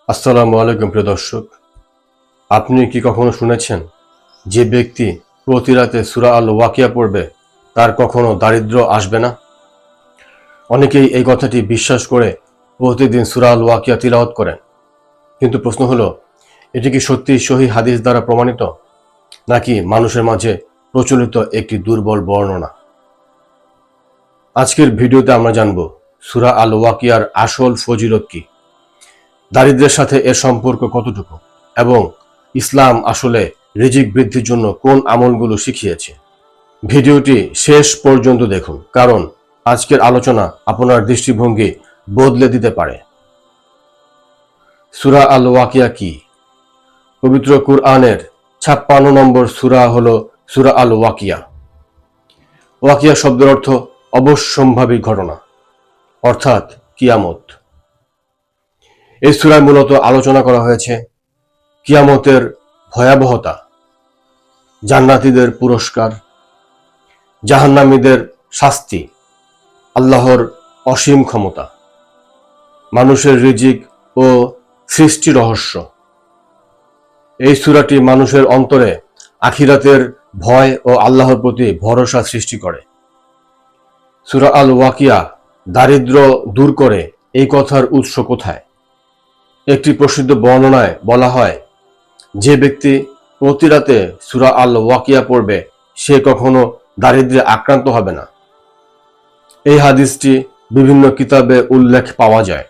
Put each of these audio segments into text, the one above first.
আসসালামু আলাইকুম প্রিয় দর্শক, আপনি কি কখনো শুনেছেন যে ব্যক্তি প্রতি রাতে সূরা আল ওয়াকিয়া পড়বে তার কখনো দারিদ্র্য আসবে না? অনেকেই এই কথাটি বিশ্বাস করে প্রতিদিন সূরা আল ওয়াকিয়া তিলাওয়াত করেন। কিন্তু প্রশ্ন হলো, এটি কি সত্যি সহিহ হাদিস দ্বারা প্রমাণিত, নাকি মানুষের মাঝে প্রচলিত একটি দুর্বল বর্ণনা? আজকের ভিডিওতে আমরা জানব সূরা আল ওয়াকিয়ার আসল ফজিলত কি, দারিদ্র্যের সাথে এর সম্পর্ক কতটুকু, এবং ইসলাম আসলে রিজিক বৃদ্ধির জন্য কোন আমলগুলো শিখিয়েছে। ভিডিওটি শেষ পর্যন্ত দেখুন, কারণ আজকের আলোচনা আপনার দৃষ্টিভঙ্গি বদলে দিতে পারে। সূরা আল ওয়াকিয়া কি? পবিত্র কুরআনের 56 নম্বর সূরা হলো সূরা আল ওয়াকিয়া। ওয়াকিয়া শব্দের অর্থ অবশ্যম্ভাবী ঘটনা, অর্থাৎ কিয়ামত। এই সূরায় মূলত আলোচনা করা হয়েছে কিয়ামতের ভয়াবহতা, জান্নাতীদের পুরস্কার, জাহান্নামীদের শাস্তি, আল্লাহর অসীম ক্ষমতা, মানুষের রিজিক ও সৃষ্টি রহস্য। এই সূরাটি মানুষের অন্তরে আখিরাতের ভয় ও আল্লাহর প্রতি ভরসা সৃষ্টি করে। সূরা আল ওয়াকিয়া দারিদ্র্য দূর করে, এই কথার উৎস কোথায়? একটি প্রসিদ্ধ বর্ণনায় বলা হয়, যে ব্যক্তি প্রতি রাতে সূরা আল ওয়াকিয়া পড়বে সে কখনো দারিদ্র্যে আক্রান্ত হবে না। এই হাদিসটি বিভিন্ন কিতাবে উল্লেখ পাওয়া যায়,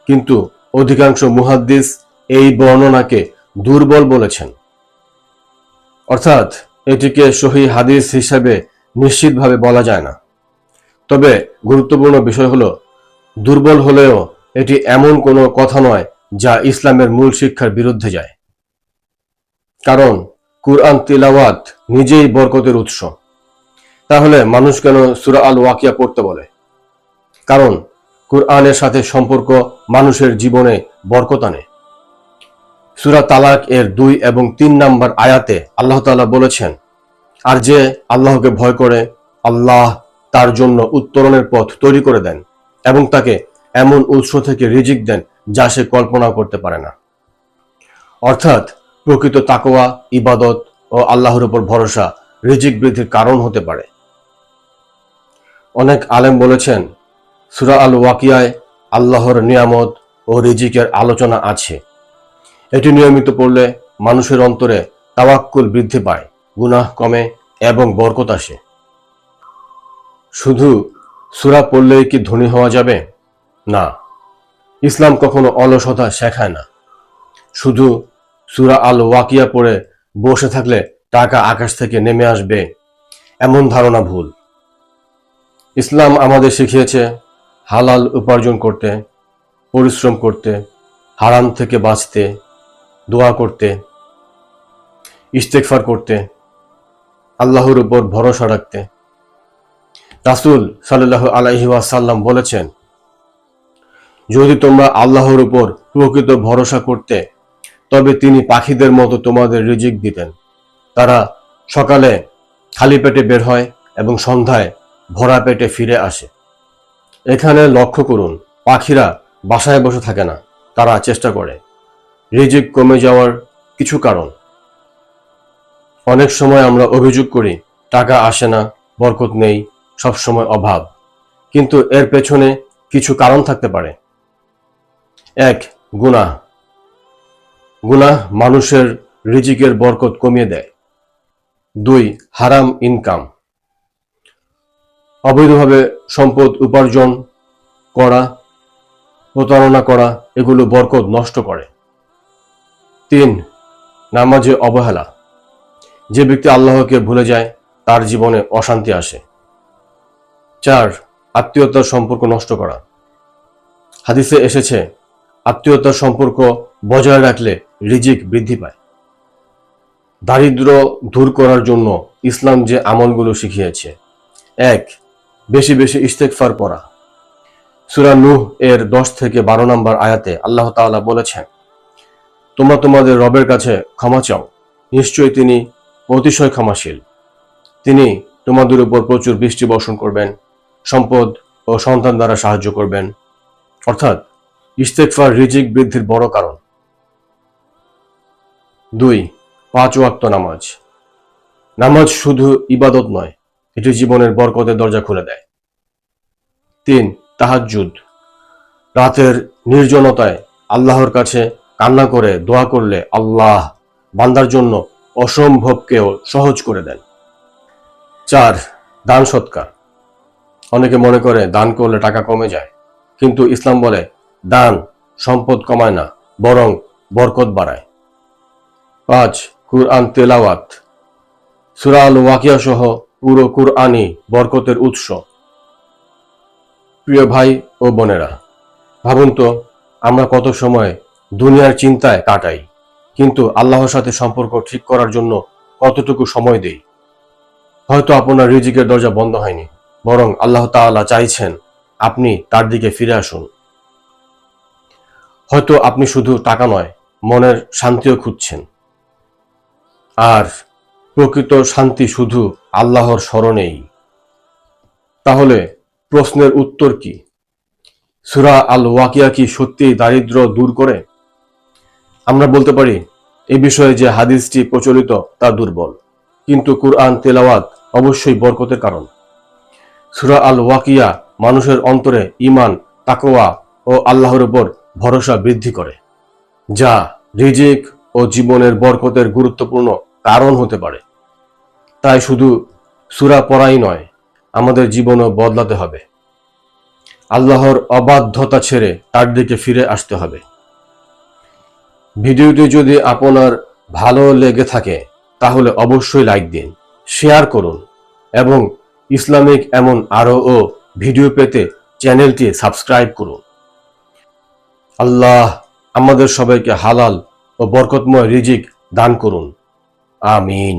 কিন্তু অধিকাংশ মুহাদ্দিস এই বর্ণনাকে দুর্বল বলেছেন, অর্থাৎ এটিকে সহিহ হাদিস হিসেবে নিশ্চিতভাবে বলা যায় না। তবে গুরুত্বপূর্ণ বিষয় হলো, দুর্বল হলেও এটি এমন কোনো কথা নয় যা ইসলামের মূল শিক্ষার বিরুদ্ধে যায়। কারণ কুরআন তিলাওয়াত নিজেই বরকতের উৎস। তাহলে মানুষ কেন সূরা আল ওয়াকিয়া পড়তে বলে? কারণ কুরআনের সাথে সম্পর্ক মানুষের জীবনে বরকত আনে। সূরা তালাক এর 2 এবং 3 নম্বর আয়াতে আল্লাহ তাআলা বলেছেন, আর যে আল্লাহকে ভয় করে, আল্লাহ তার জন্য উত্তরণের পথ তৈরি করে দেন এবং তাকে এমন উৎস থেকে রিজিক দেন যা সে কল্পনা করতে পারে না। অর্থাৎ প্রকৃত তাকওয়া, ইবাদত ও আল্লাহর উপর ভরসা রিজিক বৃদ্ধির কারণ হতে পারে। অনেক আলেম বলেছেন, সূরা আল ওয়াকিয়ায় আল্লাহর নিয়ামত ও রিজিকের আলোচনা আছে। এটি নিয়মিত পড়লে মানুষের অন্তরে তাওয়াক্কুল বৃদ্ধি পায়, গুনাহ কমে এবং বরকত আসে। শুধু সূরা পড়লেই কি ধনী হওয়া যাবে? না, ইসলাম কখনো অলসতা শেখায় না। শুধু সূরা আল ওয়াকিয়া পড়ে বসে থাকলে টাকা আকাশ থেকে নেমে আসবে, এমন ধারণা ভুল। ইসলাম আমাদের শিখিয়েছে হালাল উপার্জন করতে, পরিশ্রম করতে, হারাম থেকে বাঁচতে, দোয়া করতে, ইস্তেগফার করতে, আল্লাহর উপর ভরসা রাখতে। রাসূল সাল্লাল্লাহু আলাইহি ওয়াসাল্লাম বলেছেন, যদি তোমরা আল্লাহর উপর প্রকৃত ভরসা করতে, তবে তিনি পাখিদের মতো তোমাদের রিজিক দিতেন। তারা সকালে খালি পেটে বের হয় এবং সন্ধ্যায় ভরা পেটে ফিরে আসে। এখানে লক্ষ্য করুন, পাখিরা বাসায় বসে থাকে না, তারা চেষ্টা করে। রিজিক কমে যাওয়ার কিছু কারণ। অনেক সময় আমরা অভিযোগ করি, টাকা আসে না, বরকত নেই, সবসময় অভাব। কিন্তু এর পেছনে কিছু কারণ থাকতে পারে। 1. গুনাহ। গুনাহ মানুষের রিজিকের বরকত কমিয়ে দেয়। 2. হারাম ইনকাম। অবৈধভাবে সম্পদ উপার্জন করা, প্রতারণা করা, এগুলো বরকত নষ্ট করে। 3. নামাজে অবহেলা। যে ব্যক্তি আল্লাহকে ভুলে যায় তার জীবনে অশান্তি আসে। 4. আত্মীয়তার সম্পর্ক নষ্ট করা। হাদিসে এসেছে, আত্মীয়তার সম্পর্ক বজায় রাখলে রিজিক বৃদ্ধি পায়। দারিদ্র্য দূর করার জন্য ইসলাম যে আমলগুলো শিখিয়েছে: 1. বেশি বেশি ইস্তেগফার পড়া। সূরা নূহ এর 10 থেকে 12 নম্বর আয়াতে আল্লাহ তাআলা বলেছেন, তোমরা তোমাদের রবের কাছে ক্ষমা চাও, নিশ্চয়ই তিনি অতিশয় ক্ষমাশীল। তিনি তোমাদের উপর প্রচুর বৃষ্টি বর্ষণ করবেন, সম্পদ ও সন্তান দ্বারা সাহায্য করবেন। অর্থাৎ ইস্তেগফার রিজিক বৃদ্ধির বড় কারণ। 2. 5 ওয়াক্ত নামাজ। নামাজ শুধু ইবাদত নয়, এটি জীবনের বরকতের দরজা খুলে দেয়। 3. তাহাজ্জুদ। রাতের নির্জনতায় আল্লাহর কাছে কান্না করে দোয়া করলে আল্লাহ বান্দার জন্য অসম্ভবকেও সহজ করে দেন। 4. দান সৎকার। অনেকে মনে করে দান করলে টাকা কমে যায়, কিন্তু ইসলাম বলে দান সম্পদ কমায় না, বরং বরকত বাড়ায়। 5. কুরআন তেলাওয়াত। সূরা আল ওয়াকিয়া সহ পুরো কুরআনই বরকতের উৎস। প্রিয় ভাই ও বোনেরা, ভাবুন তো, আমরা কত সময় দুনিয়ার চিন্তায় কাটাই, কিন্তু আল্লাহর সাথে সম্পর্ক ঠিক করার জন্য কতটুকু সময় দেই। হয়তো আপনার রিজিকের দরজা বন্ধ হয়নি, বরং আল্লাহ তাআলা চাইছেন আপনি তার দিকে ফিরে আসুন। হয়তো আপনি শুধু টাকা নয়, মনের শান্তিও খুঁজছেন, আর প্রকৃত শান্তি শুধু আল্লাহর স্মরণেই। তাহলে প্রশ্নের উত্তর কি? সূরা আল ওয়াকিয়া কি সত্যিই দারিদ্র্য দূর করে? আমরা বলতে পারি এই বিষয়ে যে হাদিসটি প্রচলিত তা দুর্বল, কিন্তু কুরআন তেলাওয়াত অবশ্যই বরকতের কারণ। সূরা আল ওয়াকিয়া মানুষের অন্তরে ঈমান, তাকওয়া ও আল্লাহর উপর ভরসা বৃদ্ধি করে, যা রিজিক ও জীবনের বরকতের গুরুত্বপূর্ণ কারণ হতে পারে। তাই শুধু সূরা পড়াই নয়, আমাদের জীবনও বদলাতে হবে। আল্লাহর অবাধ্যতা ছেড়ে তার দিকে ফিরে আসতে হবে। ভিডিওটি যদি আপনার ভালো লেগে থাকে তাহলে অবশ্যই লাইক দিন, শেয়ার করুন এবং ইসলামিক এমন আরও ভিডিও পেতে চ্যানেলটি সাবস্ক্রাইব করুন। আল্লাহ আমাদের সবাইকে হালাল ও বরকতময় রিজিক দান করুন। আমিন।